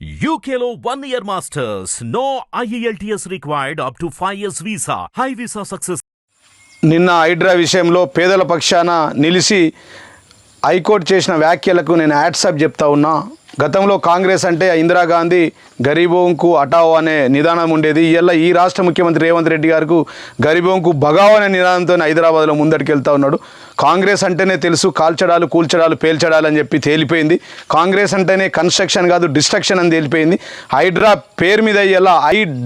UKLO 1 year masters. No IELTS required up to 5 years visa. High visa success. నిన్న హైడ్రా విషయంలో పేదల పక్షాన నిలిచి హైకోర్టు చేసిన వ్యాఖ్యలకు నేను యాడ్సప్ చెప్తా ఉన్నా. గతంలో కాంగ్రెస్ అంటే ఇందిరాగాంధీ గరీబోంకు హటావో అనే నిదానం ఉండేది. ఇవాళ ఈ రాష్ట్ర ముఖ్యమంత్రి రేవంత్ రెడ్డి గారికి గరీబోంకు భగావో అనే నిదానంతో హైదరాబాద్లో ముందటికి వెళ్తూ ఉన్నాడు. కాంగ్రెస్ అంటేనే తెలుసు కాల్చడాలు కూల్చడాలు పేల్చడాలు అని చెప్పి తేలిపోయింది. కాంగ్రెస్ అంటేనే కన్స్ట్రక్షన్ కాదు డిస్ట్రక్షన్ అని తేలిపోయింది. హైడ్రా పేరు మీద ఇలా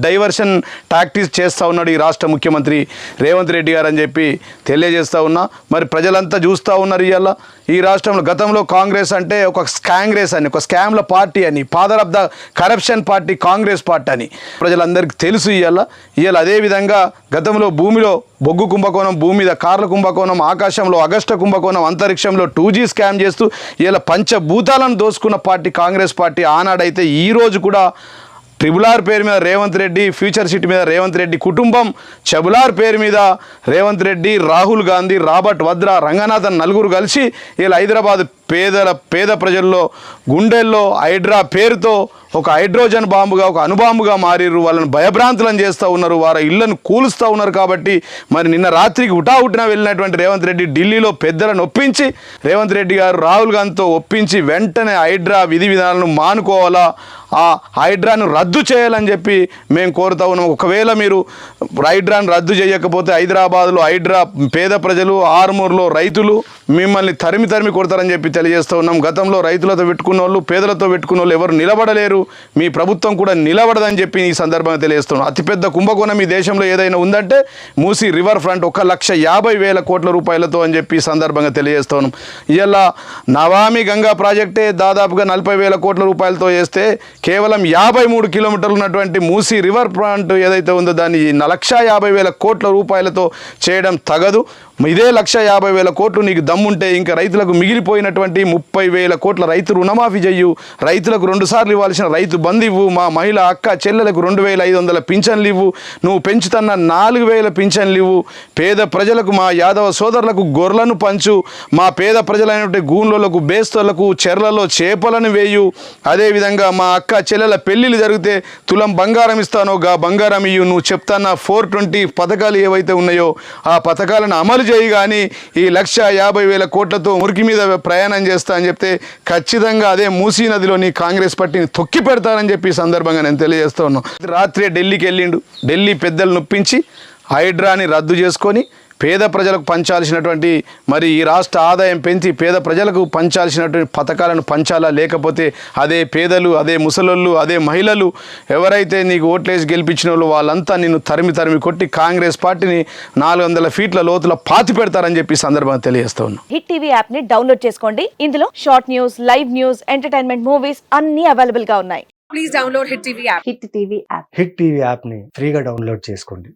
డైవర్షన్ టాక్టిక్స్ చేస్తూ ఉన్నాడు ఈ రాష్ట్ర ముఖ్యమంత్రి రేవంత్ రెడ్డి గారు అని చెప్పి తెలియజేస్తూ ఉన్నా. మరి ప్రజలంతా చూస్తూ ఉన్నారు. ఇవాళ ఈ రాష్ట్రంలో గతంలో కాంగ్రెస్ అంటే ఒక స్కాంగ్రెస్ అని, ఒక స్కామ్ల పార్టీ అని, father of the corruption party Congress party అని ప్రజలందరికీ తెలుసు. ఇవాళ అదేవిధంగా గతంలో భూమిలో బొగ్గు కుంభకోణం, భూమి మీద కార్ల కుంభకోణం, ఆకాశంలో అగస్ట కుంభకోణం, అంతరిక్షంలో 2G స్కామ్ చేస్తూ ఇలా పంచభూతాలను దోసుకున్న పార్టీ కాంగ్రెస్ పార్టీ ఆనాడైతే ఈరోజు కూడా ట్రిబులార్ పేరు మీద రేవంత్ రెడ్డి, ఫ్యూచర్ సిటీ మీద రేవంత్ రెడ్డి కుటుంబం, చెబులార్ పేరు మీద రేవంత్ రెడ్డి, రాహుల్ గాంధీ, రాబర్ట్ వద్రా, రంగనాథన్ నలుగురు కలిసి ఇలా హైదరాబాద్ పేద ప్రజల్లో గుండెల్లో హైడ్రా పేరుతో ఒక హైడ్రోజన్ బాంబుగా, ఒక అణుబాంబుగా మారిర్రు. వాళ్ళని భయభ్రాంతులను చేస్తూ ఉన్నారు, వారి ఇళ్లను కూలుస్తూ ఉన్నారు. కాబట్టి మరి నిన్న రాత్రికి హుటాహుటిన వెళ్ళినటువంటి రేవంత్ రెడ్డి ఢిల్లీలో పెద్దలను ఒప్పించి రేవంత్ రెడ్డి గారు రాహుల్ గాంధీతో ఒప్పించి వెంటనే హైడ్రా విధి విధానాలను మానుకోవాలా, ఆ హైడ్రాను రద్దు చేయాలని చెప్పి మేము కోరుతా ఉన్నాం. ఒకవేళ మీరు హైడ్రాను రద్దు చేయకపోతే హైదరాబాద్లో హైడ్రా పేద ప్రజలు, ఆర్మూర్లో రైతులు మిమ్మల్ని తరిమి కొడతారని చెప్పి తెలియజేస్తూ ఉన్నాం. గతంలో రైతులతో పెట్టుకున్న వాళ్ళు, పేదలతో పెట్టుకున్న వాళ్ళు ఎవరు నిలబడలేరు, మీ ప్రభుత్వం కూడా నిలబడదని చెప్పి ఈ సందర్భంగా తెలియజేస్తున్నాం. అతిపెద్ద కుంభకోణం ఈ దేశంలో ఏదైనా ఉందంటే మూసీ రివర్ ఫ్రంట్ 1,50,000 కోట్ల రూపాయలతో అని చెప్పి ఈ సందర్భంగా తెలియజేస్తున్నాం. ఇలా నవామి గంగా ప్రాజెక్టే దాదాపుగా 40,000 కోట్ల రూపాయలతో చేస్తే కేవలం 53 కిలోమీటర్లు ఉన్నటువంటి మూసీ రివర్ ఫ్రంట్ ఏదైతే ఉందో దాన్ని 1,50,000 కోట్ల రూపాయలతో చేయడం తగదు. ఇదే 1,50,000 కోట్లు నీకు దమ్ముంటే ఇంకా రైతులకు మిగిలిపోయినటువంటి 30,000 కోట్ల రైతు రుణమాఫీ చెయ్యు, రైతులకు 2 సార్లు ఇవ్వాల్సిన రైతు బంధు ఇవ్వు, మా మహిళ అక్క చెల్లెలకు 2,500 పింఛన్లు ఇవ్వు, నువ్వు పెంచుతున్న 4,000 పింఛన్లు ఇవ్వు, పేద ప్రజలకు మా యాదవ సోదరులకు గొర్రెలను పంచు, మా పేద ప్రజలైనటువంటి గూన్లకు, బేస్తోళ్లకు చెర్లలో చేపలను వేయు, అదేవిధంగా మా అక్క చెల్లెల పెళ్ళిళ్ళు జరిగితే తులం బంగారం ఇస్తానో గా బంగారం ఇయ్యు, నువ్వు చెప్తాన్న 420 పథకాలు ఏవైతే ఉన్నాయో ఆ పథకాలను అమలు చేయి. కానీ ఈ 1,50,000 కోట్లతో మురికి మీద ప్రయాణం చేస్తా అని చెప్తే ఖచ్చితంగా అదే మూసీ నదిలోని కాంగ్రెస్ పార్టీని తొక్కి పెడతారని చెప్పి ఈ సందర్భంగా నేను తెలియజేస్తూ ఉన్నాను. రాత్రి ఢిల్లీకి వెళ్ళిండు, ఢిల్లీ పెద్దలు నొప్పించి హైడ్రాని రద్దు చేసుకొని పేద ప్రజలకు పంచాల్సినటువంటి మరి ఈ రాష్ట్ర ఆదాయం పెంచి పేద ప్రజలకు పంచాల్సినటువంటి పథకాలను పంచాలా, లేకపోతే అదే పేదలు, అదే ముసలోళ్ళు, అదే మహిళలు ఎవరైతే నీకు ఓట్లేసి గెలిపించిన వాళ్ళు వాళ్ళంతా నిన్ను తరిమి కొట్టి కాంగ్రెస్ పార్టీని 400 ఫీట్ల లోతుల పాతి పెడతారని చెప్పి సందర్భంగా తెలియజేస్తా ఉన్నాం. హిట్ టీవీ యాప్ ని డౌన్లోడ్ చేసుకోండి. ఇందులో short news, live news, entertainment movies అన్ని అవైలబుల్ గా ఉన్నాయి. Please download Hit TV app. Hit TV app. Hit TV యాప్ని ఫ్రీగా డౌన్లోడ్ చేసుకోండి.